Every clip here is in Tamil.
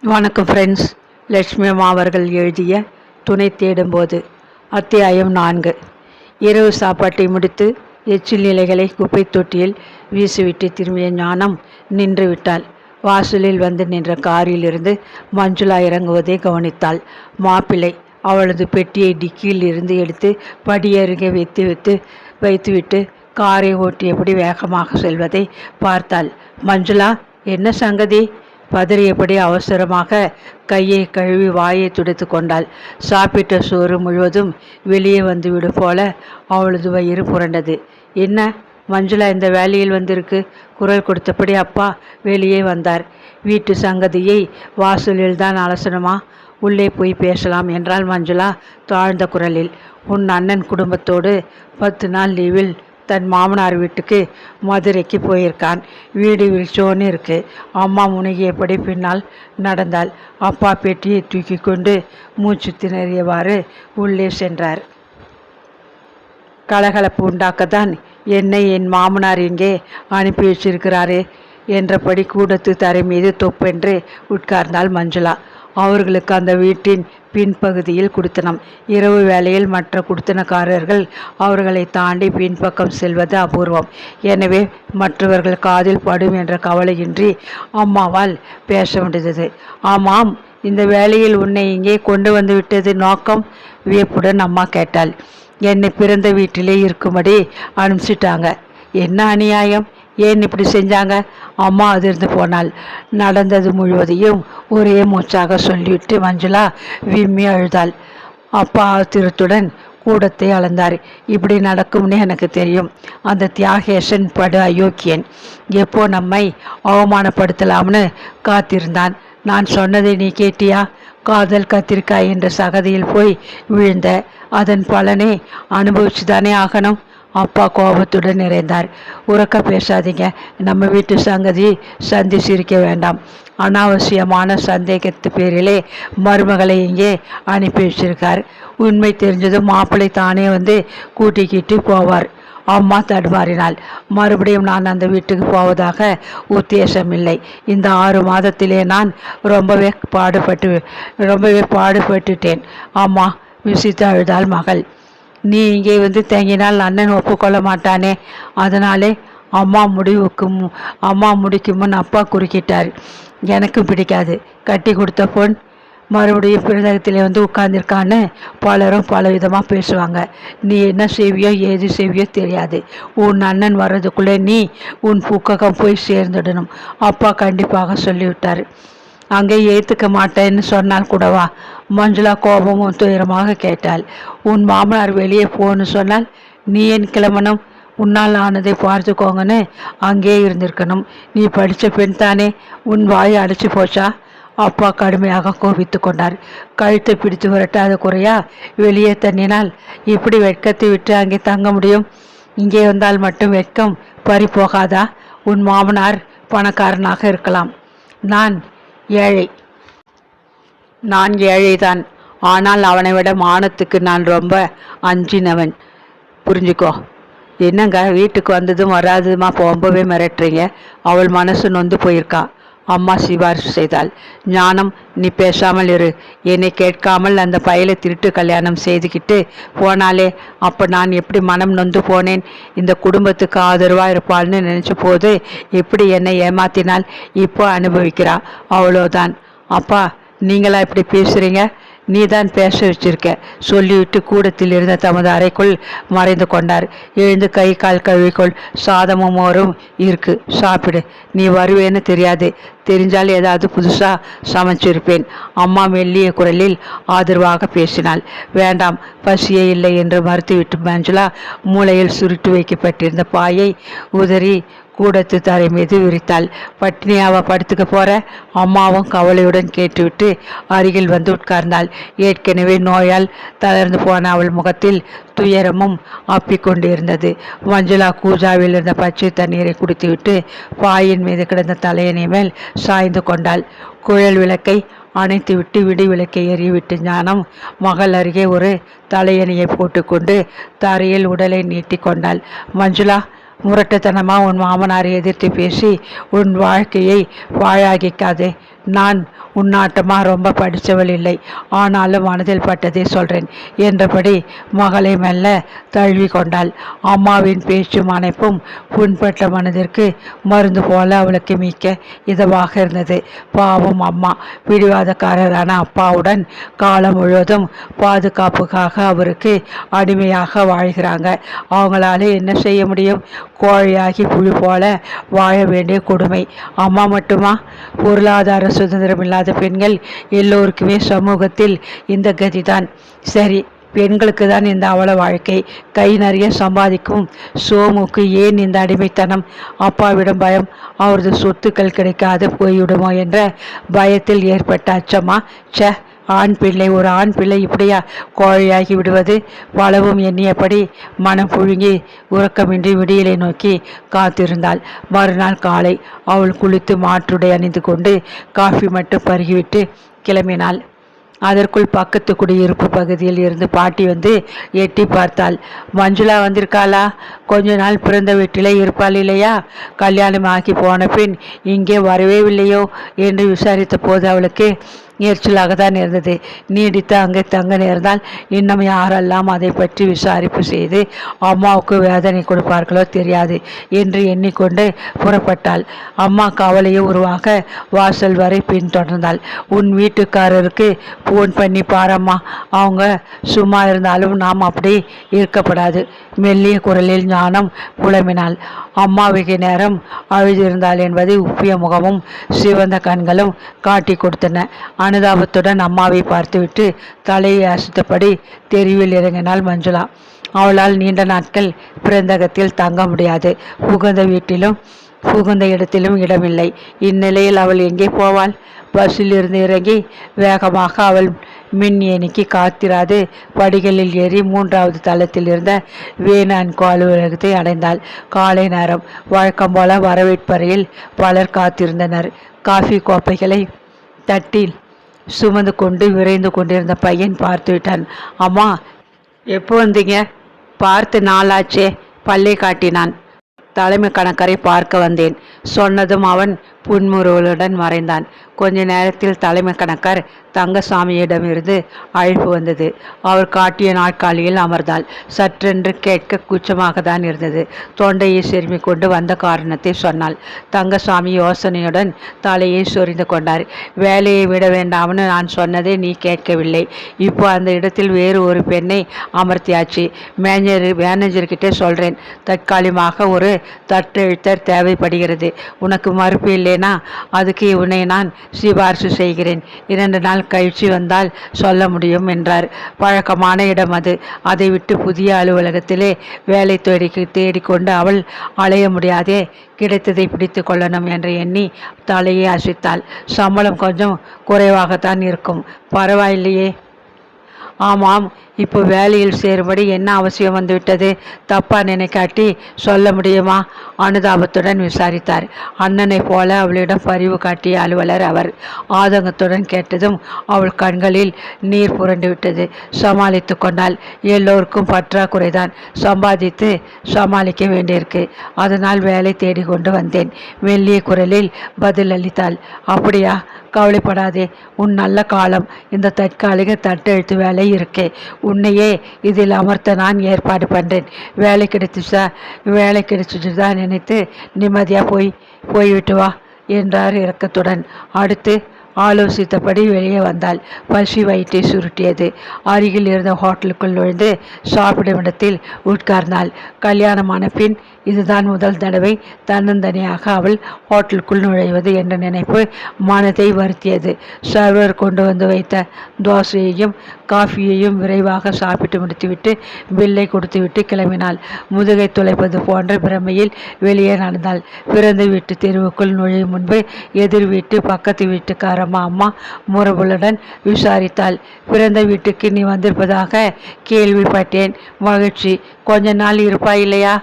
வணக்கம் ஃப்ரெண்ட்ஸ். லட்சுமி அம்மா அவர்கள் எழுதிய துணை தேடும்போது அத்தியாயம் 4. இரவு சாப்பாட்டை முடித்து எச்சில் நிலைகளை குப்பை தொட்டியில் வீசிவிட்டு திரும்பிய ஞானம் நின்று விட்டாள். வாசலில் வந்து நின்ற காரில் இருந்து மஞ்சுளா இறங்குவதை கவனித்தாள். மாப்பிள்ளை அவளது பெட்டியை டிக்கியில் இருந்து எடுத்து படியருகே வைத்துவிட்டு காரை ஓட்டியபடி வேகமாக செல்வதை பார்த்தாள். மஞ்சுளா, என்ன சங்கதி? பதறியபடி அவசரமாக கையை கழுவி வாயை துடைத்து கொண்டாள். சாப்பிட்ட சோறு முழுவதும் வெளியே வந்துவிடும் போல அவளது வயிறு புரண்டது. என்ன மஞ்சுளா இந்த வேலையில் வந்திருக்கு? குரல் கொடுத்தபடி அப்பா வெளியே வந்தார். வீட்டு சங்கதியை வாசலில் தான் அலசணுமா? உள்ளே போய் பேசலாம் என்றாள் மஞ்சுளா தாழ்ந்த குரலில். உன் அண்ணன் குடும்பத்தோடு 10 நாள் லீவில் தன் மாமனார் வீட்டுக்கு மதுரைக்கு போயிருக்கான். வீடு விழிச்சோன்னு இருக்கு. அம்மா முனகியபடி பின்னால் நடந்தாள். அப்பா பெட்டியை தூக்கி கொண்டு மூச்சு திணறியவாறு உள்ளே சென்றார். கலகலப்பு உண்டாக்கத்தான் என்னை என் மாமனார் இங்கே அனுப்பி வச்சிருக்கிறாரே என்றபடி கூடத்து தரை மீது தொப்பென்று உட்கார்ந்தாள் மஞ்சுளா. அவர்களுக்கு அந்த வீட்டின் பின்பகுதியில் குடித்தனம். இரவு வேளையில் மற்ற குடித்தனக்காரர்கள் அவர்களை தாண்டி பின்பக்கம் செல்வது அபூர்வம். எனவே மற்றவர்கள் காதில் படும் என்ற கவலையின்றி அம்மாவால் பேச முடிந்தது. ஆமாம், இந்த வேளையில் உன்னை இங்கே கொண்டு வந்து விட்டது நோக்கம்? வியப்புடன் அம்மா கேட்டாள். என்னை பிறந்த வீட்டிலே இருக்கும்படி அனுப்பிச்சிட்டாங்க. என்ன அநியாயம்! ஏன் இப்படி செஞ்சாங்க? அம்மா அதிர்ந்து போனாள். நடந்தது முழுவதையும் ஒரே மூச்சாக சொல்லிவிட்டு மஞ்சுளா விம்மி அழுதாள். அப்பா ஆத்திரத்துடன் கூடத்தை அளந்தார். இப்படி நடக்கும்னு எனக்கு தெரியும். அந்த தியாகேசன் படு அயோக்கியன் எப்போ நம்மை அவமானப்படுத்தலாம்னு காத்திருந்தான். நான் சொன்னதை நீ கேட்டியா? காதல் கத்திரிக்காய் என்ற சகதியில் போய் விழுந்த. அதன் பலனை அனுபவிச்சுதானே ஆகணும். அப்பா கோபத்துடன் நிறைந்தார். உறக்க பேசாதீங்க. நம்ம வீட்டு சங்கதி சந்தி சிரிக்க வேண்டாம். அனாவசியமான சந்தேகத்து பேரிலே மருமகளை இங்கே அனுப்பி வச்சிருக்கார். உண்மை தெரிஞ்சதும் மாப்பிள்ளை தானே வந்து கூட்டிக்கிட்டு போவார். அம்மா தடுமாறினாள். மறுபடியும் நான் அந்த வீட்டுக்கு போவதாக உத்தேசமில்லை. இந்த 6 மாதத்திலே நான் ரொம்பவே பாடுபட்டுட்டேன் அம்மா, விசித்து அழுதாள் மகள். நீ இங்கே வந்து தேங்கினால் அண்ணன் ஒப்புக்கொள்ள மாட்டானே. அதனாலே அம்மா முடிக்கும் முன் அப்பா குறுக்கிட்டார். எனக்கும் பிடிக்காது. கட்டி கொடுத்த பொன் மறுபடியும் பிறந்தகத்திலே வந்து உட்கார்ந்துருக்கான்னு பலரும் பலவிதமாக பேசுவாங்க. நீ என்ன செய்வியோ ஏது செய்வியோ தெரியாது. உன் அண்ணன் வர்றதுக்குள்ளே நீ உன் புக்ககம் போய் சேர்ந்துடணும். அப்பா கண்டிப்பாக சொல்லிவிட்டார். அங்கே ஏற்றுக்க மாட்டேன்னு சொன்னால் கூடவா? மஞ்சுளா கோபமும் துயரமாக கேட்டாள். உன் மாமனார் வெளியே போன்னு சொன்னால் நீ ஏன் கிளம்பணும்? உன்னால் ஆனதை பார்த்துக்கோங்கன்னு அங்கே இருந்திருக்கணும். நீ படித்த பெண் தானே. உன் வாயை அடைச்சி போச்சா? அப்பா கடுமையாக கோபித்து கொண்டார். கழுத்தை பிடித்து விரட்டாத குறையா வெளியே தண்ணினால் இப்படி வெட்கத்தை விட்டு அங்கே தங்க முடியும்? இங்கே வந்தால் மட்டும் வெட்கம் பறி போகாதா? உன் மாமனார் பணக்காரனாக இருக்கலாம். நான் ஏழைதான். ஆனால் அவனை விட மானத்துக்கு நான் ரொம்ப அஞ்சினவன். புரிஞ்சுக்கோ. என்னங்க, வீட்டுக்கு வந்ததும் வராதுமா ரொம்பவே மிரட்டுறீங்க? அவள் மனசு நொந்து போயிருக்கா. அம்மா சிபாரிசு செய்தாள். ஞானம், நீ பேசாமல் இரு. என்னை கேட்காமல் அந்த பயலை திருட்டு கல்யாணம் செய்துக்கிட்டு போனாலே அப்போ நான் எப்படி மனம் நொந்து போனேன். இந்த குடும்பத்துக்கு ஆதரவாக இருப்பாள்னு நினச்ச போது எப்படி என்னை ஏமாத்தினால் இப்போ அனுபவிக்கிறா. அவ்வளோதான். அப்பா, நீங்களா இப்படி பேசுகிறீங்க? நீ தான் பேச வச்சிருக்க சொல்லிவிட்டு கூடத்தில் இருந்த தமது அறைக்குள் மறைந்து கொண்டார். எழுந்து கை கால் கழுவிக்கொள். சாதமும் மோரும் இருக்கு, சாப்பிடு. நீ வருவேன்னு தெரியாது. தெரிஞ்சால் ஏதாவது புதுசாக சமைச்சிருப்பேன். அம்மா மெல்லிய குரலில் ஆதரவாக பேசினாள். வேண்டாம், பசியே இல்லை என்று மறுத்துவிட்டு மஞ்சுளா மூளையில் சுருட்டு வைக்கப்பட்டிருந்த பாயை உதறி கூடத்து தரை மீது விரித்தாள். பட்டினியாவ படுத்துக்க போற? அம்மாவும் கவலையுடன் கேட்டுவிட்டு அருகில் வந்து உட்கார்ந்தாள். ஏற்கனவே நோயால் தளர்ந்து போன அவள் முகத்தில் துயரமும் அப்பிக்கொண்டிருந்தது. மஞ்சுளா கூஜாவில் இருந்த பச்சை தண்ணீரை குடித்துவிட்டு பாயின் மீது கிடந்த தலையணை மேல் சாய்ந்து கொண்டாள். குழல் விளக்கை அணைத்துவிட்டு விடி விளக்கை எறிவிட்டு ஞானம் மகள் அருகே ஒரு தலையணையை போட்டுக்கொண்டு தரையில் உடலை நீட்டி கொண்டாள். மஞ்சுளா, முரட்டுத்தனமாக உன் மாமனாரை எதிர்த்து பேசி உன் வாழ்க்கையை வாழாகிக்காதே. நான் உன்னாட்டமா ரொம்ப படித்தவள் இல்லை, ஆனாலும் மனதில் பட்டதை சொல்கிறேன் என்றபடி மகளை மெல்ல தழுவி கொண்டாள். அம்மாவின் பேச்சும் அணைப்பும் புண்பட்ட மனதிற்கு மருந்து போல அவளுக்கு மிக்க இதமாக இருந்தது. பாவம் அம்மா, பிடிவாதக்காரரான அப்பாவுடன் காலம் முழுவதும் பாதுகாப்புக்காக அவருக்கு அடிமையாக வாழ்கிறாங்க. அவங்களால என்ன செய்ய முடியும்? கோழையாகி புழு போல வாழ வேண்டிய கொடுமை. அம்மா மட்டுமா? பொருளாதார சுதந்திரம் இல்லாத பெண்கள் எல்லோருக்குமே சமூகத்தில் இந்த கதிதான். சரி, பெண்களுக்கு தான் இந்த அவல வாழ்க்கை. கை நிறைய சம்பாதிக்கும் சோமுக்கு ஏன் இந்த அடிமைத்தனம்? அப்பாவிடம் பயம், அவரது சொத்துக்கள் கிடைக்காது போய்விடுமோ என்ற பயத்தில் ஏற்பட்ட அச்சமா? ச ஒரு ஆண் பிள்ளை இப்படியா கோழையாகி விடுவது? பலவும் எண்ணியபடி மனம் புழுங்கி உறக்கமின்றி விடியலை நோக்கி காத்திருந்தாள். மறுநாள் காலை அவள் குளித்து மாற்றுடை அணிந்து கொண்டு காஃபி மட்டும் பருகிவிட்டு கிளம்பினாள். அதற்குள் பக்கத்து குடியிருப்பு பகுதியில் இருந்து பாட்டி வந்து எட்டி பார்த்தாள். மஞ்சுளா வந்திருக்காளா? கொஞ்ச நாள் பிறந்த வீட்டிலே இருப்பாள் இல்லையா? கல்யாணம் ஆகி போன பின் இங்கே வரவே இல்லையோ என்று விசாரித்த போது அவளுக்கு எரிச்சலாக தான் இருந்தது. நீடித்து அங்கே தங்க நேர்ந்தால் இன்னும் யாரெல்லாம் அதை பற்றி விசாரிப்பு செய்து அம்மாவுக்கு வேதனை கொடுப்பார்களோ தெரியாது என்று எண்ணிக்கொண்டு புறப்பட்டாள். அம்மா கவலையை உருவாக வாசல் வரை பின்தொடர்ந்தாள். உன் வீட்டுக்காரருக்கு ஃபோன் பண்ணி பாரம்மா, அவங்க சும்மா இருந்தாலும் நாம் அப்படி இருக்கப்படாது. மெல்லிய குரலில் ஞானம் புலம்பினாள். அம்மாவுக்கு நேரம் அழுதிருந்தாள் என்பதை உப்பிய முகமும் சிவந்த கண்களும் காட்டி கொடுத்தன. அனுதாபத்துடன் அம்மாவை பார்த்துவிட்டு தலையை அசைத்தபடி தெருவில் இறங்கினாள் மஞ்சுளா. அவளால் நீண்ட நாட்கள் பிறந்தகத்தில் தங்க முடியாது. புகுந்த இடத்திலும் இடமில்லை. இந்நிலையில் அவள் எங்கே போவாள்? பஸ்ஸில் இருந்து இறங்கி வேகமாக அவள் மின் ஏணிக்கு காத்திராது படிகளில் ஏறி 3வது தளத்தில் இருந்த வேணான்கோ அலுவலகத்தை அடைந்தாள். காலை நேரம். வழக்கம் போல வரவேற்பறையில் பலர் காத்திருந்தனர். காஃபி கோப்பைகளை தட்டில் சுமந்து கொண்டு விரைந்து கொண்டிருந்த பையன் பார்த்து விட்டான். அம்மா, எப்போ வந்தீங்க? பார்த்து நாளாச்சே, பல்லை காட்டினான். தலைமை கணக்கரை பார்க்க வந்தேன் சொன்னதும் அவன் புன்முறுவலுடன் மறைந்தான். கொஞ்ச நேரத்தில் தலைமை கணக்கர் தங்கசாமியிடமிருந்து அழைப்பு வந்தது. அவர் காட்டிய நாற்காலியில் அமர்ந்தாள். சற்றென்று கேட்க கூச்சமாக தான் இருந்தது. தொண்டையை செருமி கொண்டு வந்த காரணத்தை சொன்னாள். தங்கசாமி யோசனையுடன் தலையை சொரிந்து கொண்டார். வேலையை விட வேண்டாம்னு நான் சொன்னதை நீ கேட்கவில்லை. இப்போ அந்த இடத்தில் வேறு ஒரு பெண்ணை அமர்த்தியாச்சு. மேனேஜர்கிட்ட சொல்கிறேன். தற்காலிகமாக ஒரு தட்டெழுத்தர் தேவைப்படுகிறது. உனக்கு மறுப்பு இல்லைனா அதுக்கு உன்னை நான் சிபார்சு செய்கிறேன். 2 நாள் கழிச்சு வந்தால் சொல்ல முடியும் என்றார். பழக்கமான இடம் அது. அதை விட்டு புதிய அலுவலகத்திலே வேலை தேடிக்கொண்டு அவள் அலைய முடியாதே. கிடைத்ததை பிடித்து கொள்ளணும் என்று எண்ணி தலையை அசைத்தாள். சம்பளம் கொஞ்சம் குறைவாகத்தான் இருக்கும். பரவாயில்லையே. ஆமாம், இப்போ வேலையில் சேரும்படி என்ன அவசியம் வந்துவிட்டது? தப்பா நினைக்காட்டி சொல்ல முடியுமா? அனுதாபத்துடன் விசாரித்தார். அண்ணனை போல அவளிடம் பரிவு காட்டிய அலுவலர் அவர். ஆதங்கத்துடன் கேட்டதும் அவள் கண்களில் நீர் புரண்டு விட்டது. சமாளித்து கொண்டாள். எல்லோருக்கும் பற்றாக்குறைதான். சம்பாதித்து சமாளிக்க வேண்டியிருக்கு. அதனால் வேலை தேடிக்கொண்டு வந்தேன். மெல்லிய குரலில் பதில் அளித்தாள். அப்படியா? கவலைப்படாதே, உன் நல்ல காலம். இந்த தற்காலிக தட்டெழுத்து வேலை இருக்கே, உன்னையே இதில் அமர்த்த நான் ஏற்பாடு பண்ணுறேன். வேலை கிடைச்சிட்டு தான் நினைத்து நிம்மதியாக போய்விட்டு வா என்றார் இரக்கத்துடன். அடுத்து ஆலோசித்தபடி வெளியே வந்தாள். பசி வயிற்றை சுருட்டியது. அருகில் இருந்த ஹோட்டலுக்குள் நுழைந்து சாப்பிடும் இடத்தில் உட்கார்ந்தாள். கல்யாணமான பின் இதுதான் முதல் தடவை தன்னந்தனியாக அவள் ஹோட்டலுக்குள் நுழைவது என்ற நினைப்பு மனதை வருத்தியது. சர்வர் கொண்டு வந்து வைத்த தோசையையும் காஃபியையும் விரைவாக சாப்பிட்டு முடித்துவிட்டு பில்லை கொடுத்துவிட்டு கிளம்பினாள். முதுகை துளைப்பது போன்ற பிரமையில் வெளியே நடந்தாள். பிறந்த வீட்டு தெருவுக்குள் நுழையும் முன்பு எதிர் வீட்டு பக்கத்து வீட்டுக்கார அம்மா முறவுடன் விசாரித்தாள். பிறந்த வீட்டுக்கு நீ வந்திருப்பதாக கேள்விப்பட்டேன். மகிழ்ச்சி. கொஞ்ச நாள் இருப்பாய் இல்லையா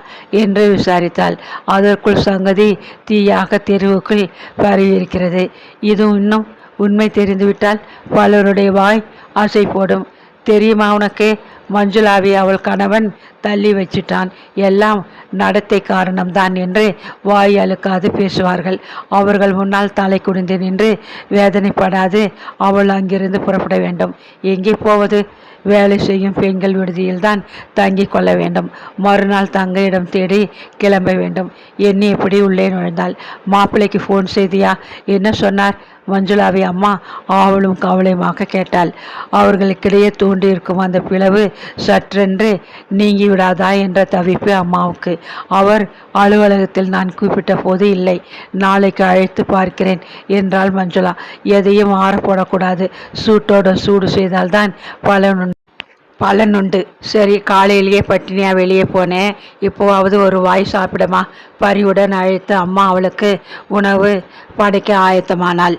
என்று விசாரித்தாள். அதற்குள் சங்கதி தீயாக தெருவுக்குள் பரவியிருக்கிறது. இது இன்னும் உண்மை தெரிந்துவிட்டால் பலருடைய வாய் ஆசை போடும். தெரியுமா உனக்கு? மஞ்சுளாவை அவள் கணவன் தள்ளி வச்சிட்டான். எல்லாம் நடத்தை காரணம்தான் என்று வாய் அழுக்காது பேசுவார்கள். அவர்கள் முன்னால் தலை குனிந்து நின்று வேதனைப்படாது அவள் அங்கிருந்து புறப்பட வேண்டும். எங்கே போவது? வேலை செய்யும் பெண்கள் விடுதியில்தான் தங்கிக் கொள்ள வேண்டும். மறுநாள் தங்க இடம் தேடி கிளம்ப வேண்டும். என்னை எப்படி உள்ளே நுழைந்தாள். மாப்பிள்ளைக்கு ஃபோன் செய்தியா? என்ன சொன்னார்? மஞ்சுளாவை அம்மா ஆவலும் கவலையுமாக கேட்டாள். அவர்களுக்கிடையே தூண்டியிருக்கும் அந்த பிளவு சற்றென்று நீங்கிவிடாதா என்ற தவிப்பு அம்மாவுக்கு. அவர் அலுவலகத்தில் நான் கூப்பிட்ட போது இல்லை, நாளைக்கு அழைத்து பார்க்கிறேன் என்றாள் மஞ்சுளா. எதையும் ஆறப்போடக்கூடாது, சூட்டோட சூடு செய்தால்தான் பலனுண்டு. சரி, காலையிலேயே பட்டினியா வெளியே போனேன், இப்போவாவது ஒரு வாய் சாப்பிடமா? பரிவுடன் அழைத்து அம்மா அவளுக்கு உணவு படைக்க ஆயத்தமானாள்.